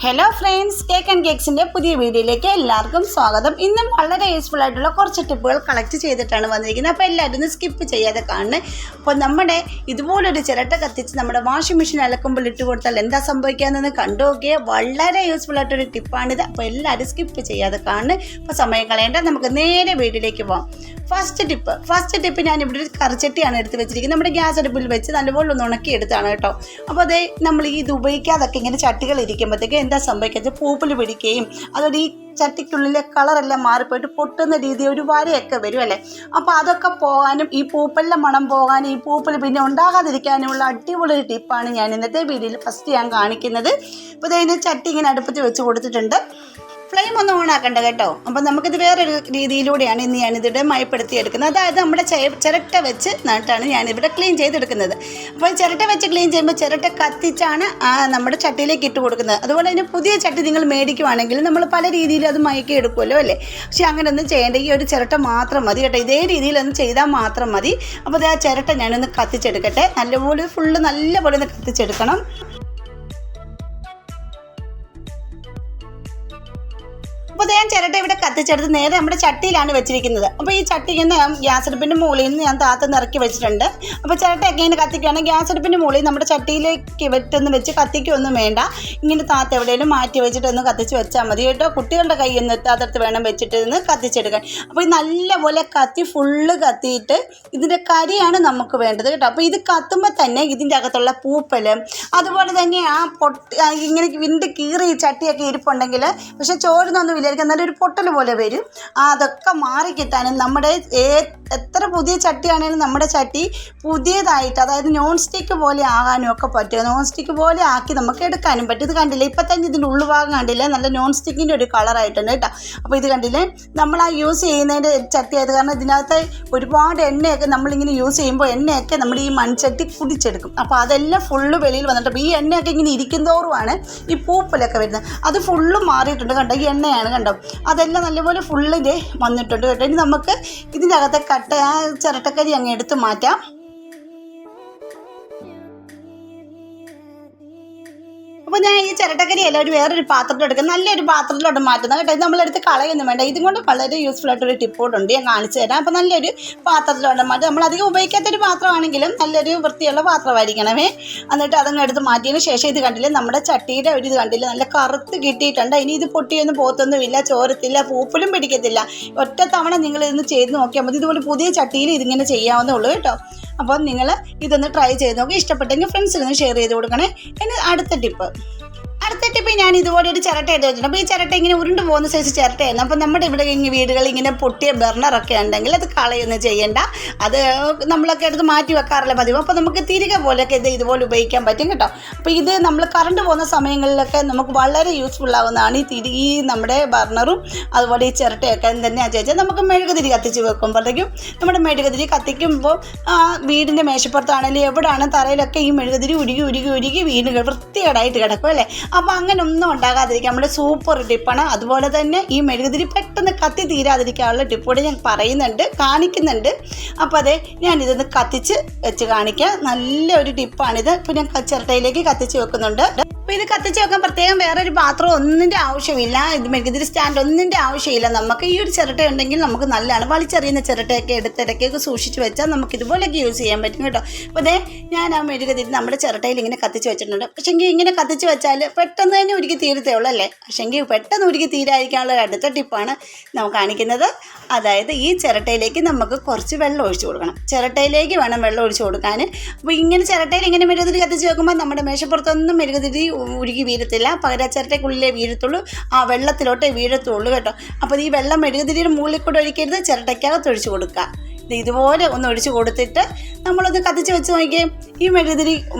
Hello friends, cake and കേക്സിൻ്റെ പുതിയ വീഡിയോയിലേക്ക് എല്ലാവർക്കും സ്വാഗതം. ഇന്നും വളരെ യൂസ്ഫുൾ ആയിട്ടുള്ള കുറച്ച് ടിപ്പുകൾ കളക്ട് ചെയ്തിട്ടാണ് വന്നിരിക്കുന്നത്. അപ്പോൾ എല്ലാവരും ഒന്ന് സ്കിപ്പ് ചെയ്യാതെ കാണണേ. അപ്പോൾ നമ്മുടെ ഇതുപോലൊരു ചിരട്ട കത്തിച്ച് നമ്മുടെ വാഷിംഗ് മെഷീൻ അലക്കുമ്പോൾ ഇട്ട് കൊടുത്താൽ എന്താ സംഭവിക്കാമെന്ന് കണ്ടു നോക്കിയാൽ വളരെ യൂസ്ഫുൾ ആയിട്ടൊരു ടിപ്പാണിത്. അപ്പോൾ എല്ലാവരും സ്കിപ്പ് ചെയ്യാതെ കാണണേ. അപ്പോൾ സമയം കളയേണ്ട, നമുക്ക് നേരെ വീഡിയോയിലേക്ക് പോകാം. ഫസ്റ്റ് ടിപ്പ് ഞാനിവിടെ ഒരു കറിച്ചട്ടിയാണ് എടുത്ത് വെച്ചിരിക്കുന്നത്. നമ്മുടെ ഗ്യാസ് അടുപ്പിൽ വെച്ച് നല്ലപോലെ ഒന്ന് ഉണക്കി എടുത്താണ് കേട്ടോ. അപ്പോൾ അതേ നമ്മൾ ഇത് ഉപയോഗിക്കാതൊക്കെ ഇങ്ങനെ ചട്ടികൾ ഇരിക്കുമ്പോഴത്തേക്ക് എന്താ സംഭവിക്കുക, പൂപ്പൽ പിടിക്കുകയും അതോടെ ഈ ചട്ടിക്കുള്ളിലെ കളറെല്ലാം മാറിപ്പോയിട്ട് പൊട്ടുന്ന രീതി ഒരു വരയൊക്കെ വരും അല്ലേ. അപ്പോൾ അതൊക്കെ പോകാനും ഈ പൂപ്പലിൻ്റെ മണം പോകാനും ഈ പൂപ്പൽ പിന്നെ ഉണ്ടാകാതിരിക്കാനുമുള്ള അടിപൊളി ഒരു ടിപ്പാണ് ഞാൻ ഇന്നത്തെ വീഡിയോയിൽ ഫസ്റ്റ് ഞാൻ കാണിക്കുന്നത്. അപ്പോൾ ഇതിന് ചട്ടി ഇങ്ങനെ അടുപ്പത്ത് വെച്ച് കൊടുത്തിട്ടുണ്ട്. ഫ്ലെയിം ഒന്നും ഓണാക്കണ്ട കേട്ടോ. അപ്പം നമുക്കിത് വേറൊരു രീതിയിലൂടെയാണ് ഇന്ന് ഞാനിതിവിടെ മയപ്പെടുത്തി എടുക്കുന്നത്. അതായത് നമ്മുടെ ചിരട്ട വെച്ച് നട്ടാണ് ഞാനിവിടെ ക്ലീൻ ചെയ്തെടുക്കുന്നത്. അപ്പോൾ ചിരട്ട വെച്ച് ക്ലീൻ ചെയ്യുമ്പോൾ ചിരട്ട കത്തിച്ചാണ് നമ്മുടെ ചട്ടിയിലേക്ക് ഇട്ട് കൊടുക്കുന്നത്. അതുപോലെ തന്നെ പുതിയ ചട്ടി നിങ്ങൾ മേടിക്കുവാണെങ്കിൽ നമ്മൾ പല രീതിയിൽ അത് മയക്കി എടുക്കുമല്ലോ അല്ലേ. പക്ഷെ അങ്ങനെ ഒന്നും ചെയ്യേണ്ട, ഈ ഒരു ചിരട്ട മാത്രം മതി കേട്ടോ. ഇതേ രീതിയിലൊന്ന് ചെയ്താൽ മാത്രം മതി. അപ്പോൾ ആ ചിരട്ട ഞാനൊന്ന് കത്തിച്ചെടുക്കട്ടെ. നല്ലപോലെ ഒന്ന് കത്തിച്ചെടുക്കണം. അപ്പോൾ ഞാൻ ചിരട്ട ഇവിടെ കത്തിച്ചെടുത്ത് നേരെ നമ്മുടെ ചട്ടിയിലാണ് വെച്ചിരിക്കുന്നത്. അപ്പോൾ ഈ ചട്ടി ഇങ്ങനെ ഗ്യാസ് അടുപ്പിൻ്റെ മുകളിൽ നിന്ന് ഞാൻ താത്ത് ഇറക്കി വെച്ചിട്ടുണ്ട്. അപ്പോൾ ചിരട്ടയൊക്കെ ഇങ്ങനെ കത്തിക്കുകയാണെങ്കിൽ ഗ്യാസ് അടുപ്പിൻ്റെ മുകളിൽ നമ്മുടെ ചട്ടിയിലേക്ക് വെച്ച് കത്തിക്കൊന്നും വേണ്ട. ഇങ്ങനെ താത്ത് എവിടെയെങ്കിലും മാറ്റി വെച്ചിട്ട് ഒന്ന് കത്തിച്ച് വെച്ചാൽ മതി കേട്ടോ. കുട്ടികളുടെ കയ്യിൽ എത്താത്തടത്ത് വേണം വെച്ചിട്ട് ഒന്ന് കത്തിച്ചെടുക്കാൻ. അപ്പോൾ ഈ നല്ലപോലെ ഫുള്ള് കത്തിയിട്ട് ഇതിൻ്റെ കരിയാണ് നമുക്ക് വേണ്ടത് കേട്ടോ. അപ്പോൾ ഇത് കത്തുമ്പോൾ തന്നെ ഇതിൻ്റെ അകത്തുള്ള പൂപ്പൽ, അതുപോലെ തന്നെ ഇങ്ങനെ വിണ്ട് കീറി ചട്ടിയൊക്കെ ഇരിപ്പുണ്ടെങ്കിൽ പക്ഷേ ചോരുന്നൊന്നും നല്ലൊരു പൊട്ടൽ പോലെ വരും. അതൊക്കെ മാറിക്കിട്ടാനും നമ്മുടെ എത്ര പുതിയ ചട്ടിയാണെങ്കിലും നമ്മുടെ ചട്ടി പുതിയതായിട്ട്, അതായത് നോൺ സ്റ്റിക്ക് പോലെ ആകാനും ഒക്കെ പറ്റും. നോൺ സ്റ്റിക്ക് പോലെ ആക്കി നമുക്ക് എടുക്കാനും പറ്റും. ഇത് കണ്ടില്ലേ, ഇപ്പം തന്നെ ഇതിൻ്റെ ഉള്ളുഭാഗം കണ്ടില്ലേ, നല്ല നോൺ സ്റ്റിക്കിൻ്റെ ഒരു കളറായിട്ടുണ്ട് കേട്ടോ. അപ്പോൾ ഇത് കണ്ടില്ലേ, നമ്മൾ യൂസ് ചെയ്യുന്നതിൻ്റെ ചട്ടിയായത് കാരണം ഇതിനകത്ത് ഒരുപാട് എണ്ണയൊക്കെ നമ്മളിങ്ങനെ യൂസ് ചെയ്യുമ്പോൾ എണ്ണയൊക്കെ നമ്മുടെ ഈ മൺചട്ടി കുടിച്ചെടുക്കും. അപ്പോൾ അതെല്ലാം ഫുള്ള് വെളിയിൽ വന്നിട്ട് ഈ എണ്ണയൊക്കെ ഇങ്ങനെ ഇരിക്കുന്തോറുമാണ് ഈ പൂപ്പലൊക്കെ വരുന്നത്. അത് ഫുള്ള് മാറിയിട്ടുണ്ട് കണ്ടോ. ഈ എണ്ണയാണ് കണ്ടോ, അതെല്ലാം നല്ലപോലെ ഫുള്ളിൽ വന്നിട്ടുണ്ട് കേട്ടോ. ഇനി നമുക്ക് ഇതിൻ്റെ അകത്തെ ചിരട്ടക്കരി അങ്ങ് എടുത്ത് മാറ്റാം. അപ്പോൾ ഞാൻ ഈ ചിരട്ടക്കരി എല്ലാം വേറൊരു പാത്രത്തിലെടുക്കുക, നല്ലൊരു പാത്രത്തിലോട്ട് മാറ്റുന്നത് കേട്ടോ. ഇത് നമ്മളെടുത്ത് കളയൊന്നും വേണ്ട. ഇതും കൊണ്ട് വളരെ യൂസ്ഫുൾ ആയിട്ടൊരു ടിപ്പോട്ടുണ്ട്, ഞാൻ കാണിച്ചു തരാം. അപ്പോൾ നല്ലൊരു പാത്രത്തിലോട്ട് മാറ്റും. നമ്മളധികം ഉപയോഗിക്കാത്തൊരു പാത്രമാണെങ്കിലും നല്ലൊരു വൃത്തിയുള്ള പാത്രമായിരിക്കണമേ. എന്നിട്ട് അതങ്ങ് എടുത്ത് മാറ്റിയതിന് ശേഷം ഇത് കണ്ടില്ലേ, നമ്മുടെ ചട്ടിയുടെ ഒരു ഇത് കണ്ടില്ലേ, നല്ല കറുത്ത് കിട്ടിയിട്ടുണ്ട്. ഇനി ഇത് പൊട്ടിയൊന്നും പോത്തൊന്നുമില്ല, ചോരത്തില്ല, പൂപ്പലും പിടിക്കത്തില്ല. ഒറ്റ തവണ നിങ്ങൾ ഇതൊന്ന് ചെയ്ത് നോക്കിയാൽ മതി. ഇതുപോലെ പുതിയ ചട്ടിയിൽ ഇതിങ്ങനെ ചെയ്യാവുന്നേ ഉള്ളൂ കേട്ടോ. അപ്പോൾ നിങ്ങൾ ഇതൊന്ന് ട്രൈ ചെയ്ത് നോക്കി. ഇഷ്ടപ്പെട്ടെങ്കിൽ ഫ്രണ്ട്സിനൊന്ന് ഷെയർ ചെയ്ത് കൊടുക്കണേ. ഇനി അടുത്ത ടിപ്പ് ഞാൻ ഇതുപോലെ ഒരു ചിരട്ട എടുത്ത് വെച്ചിട്ടുണ്ട്. അപ്പോൾ ഈ ചിരട്ട ഇങ്ങനെ ഉരുണ്ട് പോകുന്ന സൈസ് ചിരട്ടയായിരുന്നു. അപ്പോൾ നമ്മുടെ ഇവിടെ വീടുകളിൽ ഇങ്ങനെ പൊട്ടിയ ബർണറൊക്കെ ഉണ്ടെങ്കിൽ അത് കളയൊന്നും ചെയ്യേണ്ട. അത് നമ്മളൊക്കെ എടുത്ത് മാറ്റി വെക്കാറില്ല പതിവ്. അപ്പോൾ നമുക്ക് തിരികെ പോലെയൊക്കെ ഇതുപോലെ ഉപയോഗിക്കാൻ പറ്റും കേട്ടോ. അപ്പോൾ ഇത് നമ്മൾ കറണ്ട് പോകുന്ന സമയങ്ങളിലൊക്കെ നമുക്ക് വളരെ യൂസ്ഫുൾ ആവുന്നതാണ് ഈ നമ്മുടെ ബർണറും അതുപോലെ ഈ ചിരട്ടയൊക്കെ തന്നെയാണ് ചോദിച്ചാൽ. നമുക്ക് മെഴുകുതിരി കത്തിച്ച് വെക്കുമ്പോഴത്തേക്കും നമ്മുടെ മെഴുകുതിരി കത്തിക്കുമ്പോൾ വീടിൻ്റെ മേശപ്പുറത്താണെങ്കിലും എവിടെയാണ് തറയിലൊക്കെ ഈ മെഴുകുതിരി ഉരുകി വീട് വൃത്തികേടായിട്ട് കിടക്കും അല്ലേ. അപ്പോൾ അങ്ങനെ ഒന്നും ഉണ്ടാകാതിരിക്കാൻ നമ്മുടെ സൂപ്പർ ടിപ്പാണ്. അതുപോലെ തന്നെ ഈ മെഴുകുതിരി പെട്ടെന്ന് കത്തി തീരാതിരിക്കാനുള്ള ടിപ്പോടെ ഞാൻ കാണിക്കുന്നുണ്ട്. അപ്പോൾ അതെ, ഞാനിതൊന്ന് കത്തിച്ച് വെച്ച് കാണിക്കാം. നല്ലൊരു ടിപ്പാണിത്. ഇപ്പോൾ ഞാൻ ചിരട്ടയിലേക്ക് കത്തിച്ച് വെക്കുന്നുണ്ട്. അപ്പോൾ ഇത് കത്തിച്ച് വെക്കാൻ പ്രത്യേകം വേറൊരു പാത്രം ഒന്നിൻ്റെ ആവശ്യമില്ല. ഇത് മെഴുകുതിരി സ്റ്റാൻഡ് ഒന്നിൻ്റെ ആവശ്യമില്ല. നമുക്ക് ഈ ഒരു ചിരട്ട ഉണ്ടെങ്കിൽ നമുക്ക് നല്ലതാണ്. വലിച്ചെറിയുന്ന ചിരട്ടയൊക്കെ എടുത്തിടയ്ക്കൊക്കെ സൂക്ഷിച്ച് വെച്ചാൽ നമുക്ക് ഇതുപോലെയൊക്കെ യൂസ് ചെയ്യാൻ പറ്റും കേട്ടോ. അപ്പോൾ അതെ, ഞാൻ ആ മെഴുകുതിരി നമ്മുടെ ചിരട്ടയിൽ ഇങ്ങനെ കത്തിച്ച് വെച്ചിട്ടുണ്ട്. പക്ഷേങ്കിൽ ഇങ്ങനെ കത്തിച്ച് വെച്ചാൽ പെട്ടെന്ന് തന്നെ ഉരുക്കി തീരത്തേ ഉള്ളൂ അല്ലേ. പക്ഷേങ്കിൽ പെട്ടെന്ന് ഉരുക്കി തീരാതിരിക്കാനുള്ള ഒരു അടുത്ത ടിപ്പാണ് നമുക്ക് കാണിക്കുന്നത്. അതായത് ഈ ചിരട്ടയിലേക്ക് നമുക്ക് കുറച്ച് വെള്ളം ഒഴിച്ച് കൊടുക്കണം. ചിരട്ടയിലേക്ക് വേണം വെള്ളം ഒഴിച്ച് കൊടുക്കാൻ. അപ്പോൾ ഇങ്ങനെ ചിരട്ടയിൽ ഇങ്ങനെ മെഴുകുതിരി കത്തിച്ച് വെക്കുമ്പോൾ നമ്മുടെ മേശപ്പുറത്തൊന്നും മെഴുകുതിരി ഉരുകി വീഴത്തില്ല. പകരം ചിരട്ടയ്ക്കുള്ളിലേ വീഴത്തുള്ളൂ, ആ വെള്ളത്തിലോട്ടേ വീഴത്തുള്ളൂ കേട്ടോ. അപ്പോൾ ഈ വെള്ളം മെഴുകുതിരിയുടെ മുകളിൽ കൂടെ ഒഴിക്കരുത്, ചിരട്ടയ്ക്കകത്ത് ഒഴിച്ച് കൊടുക്കുക. ഇതുപോലെ ഒന്ന് ഒഴിച്ച് കൊടുത്തിട്ട് നമ്മളൊന്ന് കത്തിച്ച് വെച്ച് നോക്കിയേ, ഈ മെഴുകുതിരി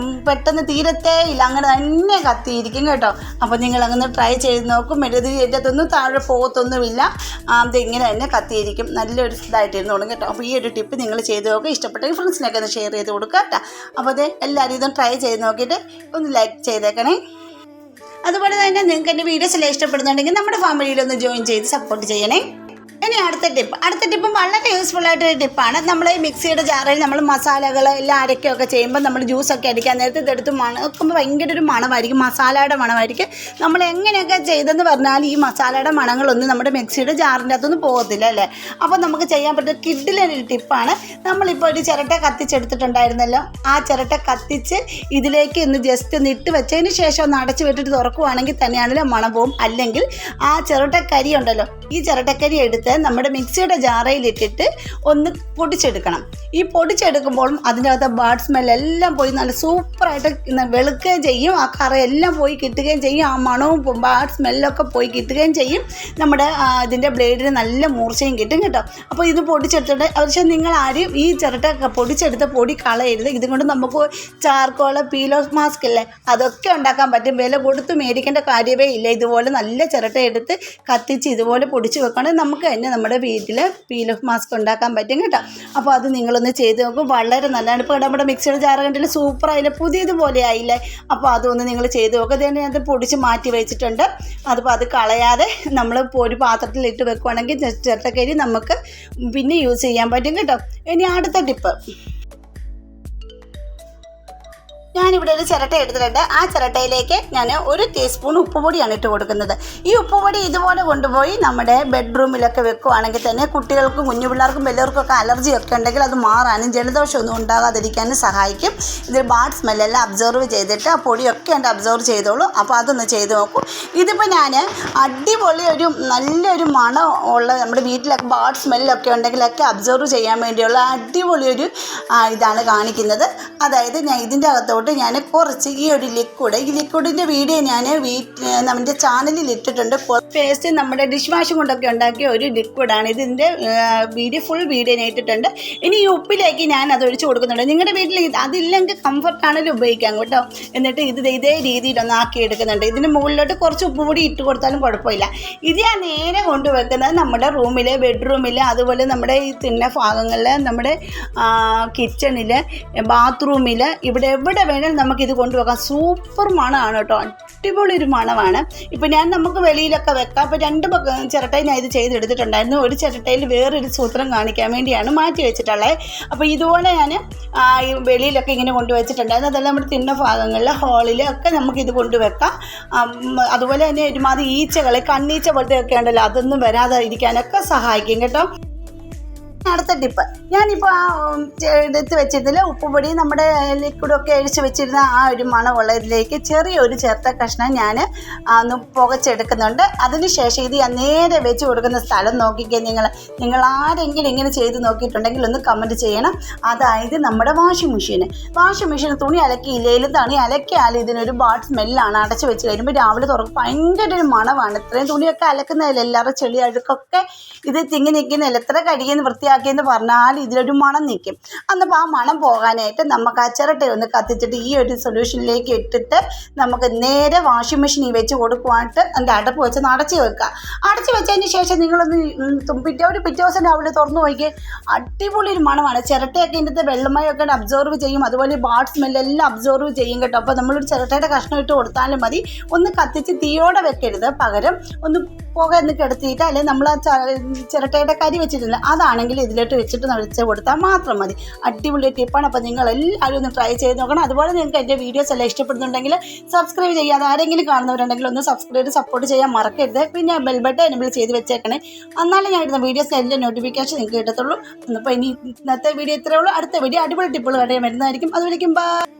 പെട്ടെന്ന് തീരത്തേ ഇല്ല, അങ്ങനെ തന്നെ കത്തിയിരിക്കും കേട്ടോ. അപ്പോൾ നിങ്ങൾ അങ്ങനെ ട്രൈ ചെയ്ത് നോക്കും. മെഴുകുതിരി ഏറ്റത്തൊന്നും താഴെ പോകത്തൊന്നുമില്ല, ഇങ്ങനെ തന്നെ കത്തിയിരിക്കും. നല്ലൊരു ഇതായിട്ടിരുന്നോളും കേട്ടോ. അപ്പോൾ ഈ ഒരു ടിപ്പ് നിങ്ങൾ ചെയ്ത് നോക്കുക. ഇഷ്ടപ്പെട്ടെങ്കിൽ ഫ്രണ്ട്സിനൊക്കെ ഒന്ന് ഷെയർ ചെയ്ത് കൊടുക്കുക കേട്ടോ. അപ്പോൾ അത് എല്ലാവരും ഇതും ട്രൈ ചെയ്ത് നോക്കിയിട്ട് ഒന്ന് ലൈക്ക് ചെയ്തേക്കണേ. അതുപോലെ തന്നെ നിങ്ങൾക്ക് എൻ്റെ വീഡിയോസ് എല്ലാം ഇഷ്ടപ്പെടുന്നുണ്ടെങ്കിൽ നമ്മുടെ ഫാമിലിയിലൊന്ന് ജോയിൻ ചെയ്ത് സപ്പോർട്ട് ചെയ്യണേ. ഇനി അടുത്ത ടിപ്പ് വളരെ യൂസ്ഫുൾ ആയിട്ടൊരു ടിപ്പാണ്. നമ്മൾ ഈ മിക്സിയുടെ ജാറിൽ നമ്മൾ മസാലകൾ എല്ലാം അരയ്ക്കുകയൊക്കെ ചെയ്യുമ്പോൾ നമ്മൾ ജ്യൂസൊക്കെ അടിക്കാൻ നേരത്തെ ഇതെടുത്ത് മണക്കുമ്പോൾ ഭയങ്കര ഒരു മണമായിരിക്കും, മസാലയുടെ മണമായിരിക്കും. നമ്മൾ എങ്ങനെയൊക്കെ ചെയ്തെന്ന് പറഞ്ഞാൽ ഈ മസാലയുടെ മണങ്ങളൊന്നും നമ്മുടെ മിക്സിയുടെ ജാറിൻ്റെ അകത്തൊന്നും പോകത്തില്ല അല്ലേ. അപ്പോൾ നമുക്ക് ചെയ്യാൻ പറ്റുന്ന കിഡിലൊരു ടിപ്പാണ്. നമ്മളിപ്പോൾ ഒരു ചിരട്ട കത്തിച്ചെടുത്തിട്ടുണ്ടായിരുന്നല്ലോ, ആ ചിരട്ട കത്തിച്ച് ഇതിലേക്ക് ഒന്ന് ജസ്റ്റ് ഒന്ന് ഇട്ട് വെച്ചതിന് ശേഷം ഒന്ന് അടച്ചു വിട്ടിട്ട് തുറക്കുവാണെങ്കിൽ തന്നെയാണല്ലോ മണം പോവും. അല്ലെങ്കിൽ ആ ചിരട്ടക്കരി ഉണ്ടല്ലോ, ഈ ചിരട്ടക്കരി എടുത്ത് നമ്മുടെ മിക്സിയുടെ ജാറയിലിട്ടിട്ട് ഒന്ന് പൊടിച്ചെടുക്കണം. ഈ പൊടിച്ചെടുക്കുമ്പോഴും അതിൻ്റെ അകത്ത് ബാഡ് സ്മെല്ലെല്ലാം പോയി നല്ല സൂപ്പറായിട്ട് വെളുക്കുകയും ചെയ്യും, ആ കറയെല്ലാം പോയി കിട്ടുകയും ചെയ്യും, ആ മണവും ബാഡ് സ്മെല്ലൊക്കെ പോയി കിട്ടുകയും ചെയ്യും. നമ്മുടെ ഇതിൻ്റെ ബ്ലേഡിന് നല്ല മൂർച്ചയും കിട്ടും കേട്ടോ. അപ്പോൾ ഇത് പൊടിച്ചെടുത്തിട്ട് പക്ഷേ നിങ്ങൾ ആരും ഈ ചിരട്ട പൊടിച്ചെടുത്ത പൊടി കളയരുത്. ഇതുകൊണ്ട് നമുക്ക് ചാർക്കോള് പീൽ ഓഫ് മാസ്ക് അല്ലേ, അതൊക്കെ ഉണ്ടാക്കാൻ പറ്റും. വില കൊടുത്ത് മേടിക്കേണ്ട കാര്യമേ ഇല്ല. ഇതുപോലെ നല്ല ചിരട്ട എടുത്ത് കത്തിച്ച് ഇതുപോലെ പൊടിച്ച് വെക്കുകയാണെങ്കിൽ നമുക്ക് തന്നെ നമ്മുടെ വീട്ടിൽ പീൽ ഓഫ് മാസ്ക് ഉണ്ടാക്കാൻ പറ്റും കേട്ടോ. അപ്പോൾ അത് നിങ്ങളൊന്ന് ചെയ്ത് നോക്കും, വളരെ നല്ലതാണ്. ഇപ്പോൾ നമ്മുടെ മിക്സിയുടെ ജാറ് കണ്ടില്ല, സൂപ്പറായില്ലേ, പുതിയതുപോലെ ആയില്ലേ. അപ്പോൾ അതൊന്ന് നിങ്ങൾ ചെയ്ത് നോക്കുക. തന്നെ അത് പൊടിച്ച് മാറ്റി വെച്ചിട്ടുണ്ട്. അതിപ്പോൾ അത് കളയാതെ നമ്മൾ ഒരു പാത്രത്തിലിട്ട് വെക്കുകയാണെങ്കിൽ ചിരട്ടക്കരി നമുക്ക് പിന്നെ യൂസ് ചെയ്യാൻ പറ്റും കേട്ടോ. ഇനി അടുത്ത ടിപ്പ്, ഞാനിവിടെ ഒരു ചിരട്ട എടുത്തിട്ടുണ്ട്. ആ ചിരട്ടയിലേക്ക് ഞാൻ 1 ടീസ്പൂൺ ഉപ്പുപൊടിയാണ് ഇട്ട് കൊടുക്കുന്നത്. ഈ ഉപ്പുപൊടി ഇതുപോലെ കൊണ്ടുപോയി നമ്മുടെ ബെഡ്റൂമിലൊക്കെ വെക്കുകയാണെങ്കിൽ തന്നെ കുട്ടികൾക്കും കുഞ്ഞു പിള്ളേർക്കും വലിയവർക്കൊക്കെ അലർജിയൊക്കെ ഉണ്ടെങ്കിൽ അത് മാറാനും ജലദോഷമൊന്നും ഉണ്ടാകാതിരിക്കാനും സഹായിക്കും. ഇതിൽ ബാഡ് സ്മെല്ലെല്ലാം അബ്സോർവ് ചെയ്തിട്ട് ആ പൊടിയൊക്കെ ഉണ്ട് അബ്സോർവ് ചെയ്തോളൂ. അപ്പോൾ അതൊന്ന് ചെയ്ത് നോക്കൂ. ഇതിപ്പോൾ ഞാൻ അടിപൊളി ഒരു നല്ലൊരു മണം ഉള്ള നമ്മുടെ വീട്ടിലൊക്കെ ബാഡ് സ്മെല്ലൊക്കെ ഉണ്ടെങ്കിലൊക്കെ അബ്സോർവ് ചെയ്യാൻ വേണ്ടിയുള്ള അടിപൊളിയൊരു ഇതാണ് കാണിക്കുന്നത്. അതായത് ഞാൻ ഇതിൻ്റെ അകത്തോട്ട് ഞാൻ കുറച്ച് ഈ ലിക്വിഡിൻ്റെ വീഡിയോ ഞാൻ നമ്മുടെ ചാനലിൽ ഇട്ടിട്ടുണ്ട്. പേസ്റ്റ് നമ്മുടെ ഡിഷ് വാഷും കൊണ്ടൊക്കെ ഉണ്ടാക്കിയ ഒരു ലിക്വിഡാണ്. ഇതിൻ്റെ ഫുൾ വീഡിയോ ഞാൻ ഇട്ടിട്ടുണ്ട്. ഇനി ഈ ഉപ്പിലേക്ക് ഞാൻ അത് ഒഴിച്ച് കൊടുക്കുന്നുണ്ട്. നിങ്ങളുടെ വീട്ടിൽ അതില്ലെങ്കിൽ കംഫർട്ടാണെങ്കിലും ഉപയോഗിക്കാം കേട്ടോ. എന്നിട്ട് ഇതേ രീതിയിലൊന്ന് ആക്കി എടുക്കുന്നുണ്ട്. ഇതിന് മുകളിലോട്ട് കുറച്ച് ഉപ്പ് കൂടി ഇട്ട് കൊടുത്താലും കുഴപ്പമില്ല. ഇത് ഞാൻ നേരെ കൊണ്ടുവെക്കുന്നത് നമ്മുടെ റൂമിൽ, ബെഡ്റൂമിൽ, അതുപോലെ നമ്മുടെ ഈ തിണ്ണ ഭാഗങ്ങളിൽ, നമ്മുടെ കിച്ചണിൽ, ബാത്റൂമിൽ, ഇവിടെ എവിടെ വേണമെങ്കിലും നമുക്കിത് കൊണ്ടുവെക്കാം. സൂപ്പർ മണമാണ് കേട്ടോ, അടിപൊളി ഒരു മണമാണ്. ഇപ്പം നമുക്ക് വെളിയിലൊക്കെ വെക്കാം. അപ്പോൾ 2 ചിരട്ടയിൽ ഞാൻ ഇത് ചെയ്തെടുത്തിട്ടുണ്ടായിരുന്നു. ഒരു ചിരട്ടയിൽ വേറൊരു സൂത്രം കാണിക്കാൻ വേണ്ടിയാണ് മാറ്റി വെച്ചിട്ടുള്ളത്. അപ്പോൾ ഇതുപോലെ ഞാൻ ഈ വെളിയിലൊക്കെ ഇങ്ങനെ കൊണ്ടുവച്ചിട്ടുണ്ടായിരുന്നു. അതെല്ലാം നമ്മുടെ തിണ്ണ ഭാഗങ്ങളിൽ, ഹാളിൽ ഒക്കെ നമുക്കിത് കൊണ്ടുവെക്കാം. അതുപോലെ തന്നെ ഒരുമാതിരി ഈച്ചകൾ, കണ്ണീച്ച പോലത്തെ ഒക്കെ ഉണ്ടല്ലോ, അതൊന്നും വരാതെ ഇരിക്കാനൊക്കെ സഹായിക്കും കേട്ടോ. അടുത്ത ടിപ്പ്, ഞാനിപ്പോൾ എടുത്ത് വെച്ചിരുന്നില്ല ഉപ്പുപൊടി, നമ്മുടെ ലിക്വിഡൊക്കെ അഴിച്ച് വെച്ചിരുന്ന ആ ഒരു മണമുള്ളതിലേക്ക് ചെറിയൊരു ചേർത്ത കഷ്ണം ഞാൻ ഒന്ന് പുകച്ചെടുക്കുന്നുണ്ട്. അതിനുശേഷം ഇത് ഞാൻ നേരെ വെച്ച് കൊടുക്കുന്ന സ്ഥലം നോക്കിക്കേ. നിങ്ങൾ ആരെങ്കിലും ഇങ്ങനെ ചെയ്ത് നോക്കിയിട്ടുണ്ടെങ്കിൽ ഒന്ന് കമൻറ്റ് ചെയ്യണം. അതായത് നമ്മുടെ വാഷിംഗ് മെഷീൻ തുണി അലക്കിയില്ലേലും തുണി അലക്കിയാലും ഇതിനൊരു ബാഡ് സ്മെല്ലാണ്. അടച്ച് വെച്ച് കഴിയുമ്പോൾ രാവിലെ തുറക്കും ഭയങ്കര ഒരു മണമാണ്. ഇത്രയും തുണിയൊക്കെ അലക്കുന്നതിൽ എല്ലാവരുടെ ചെളി അഴുക്കൊക്കെ ഇത് തിങ്ങി നിൽക്കുന്നതിൽ എത്ര കഴുകിയെന്ന് വൃത്തിയാക്കിയെന്ന് പറഞ്ഞാൽ ഇതിലൊരു മണം നിൽക്കും. അന്നപ്പോൾ ആ മണം പോകാനായിട്ട് നമുക്ക് ആ ചിരട്ട ഒന്ന് കത്തിച്ചിട്ട് ഈ ഒരു സൊല്യൂഷനിലേക്ക് ഇട്ടിട്ട് നമുക്ക് നേരെ വാഷിംഗ് മെഷീനിൽ വെച്ച് കൊടുക്കുവാനായിട്ട് അതിൻ്റെ അടപ്പ് വെച്ച് അടച്ച് വെക്കുക. അടച്ച് വെച്ചതിന് ശേഷം നിങ്ങളൊന്ന് പിറ്റേ ദിവസം രാവിലെ തുറന്നു നോക്കി, അടിപൊളി ഒരു മണമാണ്. ചിരട്ടയൊക്കെ ഇതിൻ്റെ വെള്ളമയൊക്കെ അബ്സോർവ് ചെയ്യും, അതുപോലെ ബാഡ് സ്മെല്ലെല്ലാം അബ്സോർവ് ചെയ്യും കേട്ടോ. അപ്പോൾ നമ്മളൊരു ചിരട്ടയുടെ കഷ്ണം ഇട്ട് കൊടുത്താലും മതി. ഒന്ന് കത്തിച്ച് തീയോടെ വെക്കരുത്, പകരം ഒന്ന് പുക എന്ന് കിടത്തിയിട്ട്, അല്ലെങ്കിൽ നമ്മൾ ആ ചിരട്ടയുടെ കരി വെച്ചിട്ടില്ല അതാണെങ്കിൽ ഇതിലോട്ട് വെച്ചിട്ട് വെച്ച് കൊടുത്താൽ മാത്രം മതി. അടിപൊളി ടിപ്പാണ്. അപ്പോൾ നിങ്ങളെല്ലാവരും ഒന്ന് ട്രൈ ചെയ്ത് നോക്കണം. അതുപോലെ നിങ്ങൾക്ക് എൻ്റെ വീഡിയോസ് എല്ലാം ഇഷ്ടപ്പെടുന്നുണ്ടെങ്കിൽ സബ്സ്ക്രൈബ് ചെയ്യാതെ ആരെങ്കിലും കാണുന്നവരുണ്ടെങ്കിൽ ഒന്ന് സബ്സ്ക്രൈബ് ചെയ്ത് സപ്പോർട്ട് ചെയ്യാൻ മറക്കരുത്. പിന്നെ ബെൽ ബട്ടൺ എനേബിൾ ചെയ്ത് വെച്ചേക്കണേ, എന്നാലും ഞാൻ ഇടുന്ന വീഡിയോസ് എല്ലാം നോട്ടിഫിക്കേഷൻ നിങ്ങൾക്ക് കിട്ടത്തുള്ളൂ. അപ്പോൾ ഇന്നത്തെ വീഡിയോ ഇത്രയേ ഉള്ളൂ. അടുത്ത വീഡിയോ അടിപൊളി ടിപ്പുകൾ വരുന്നതായിരിക്കും. അതുവരെയും ബൈ.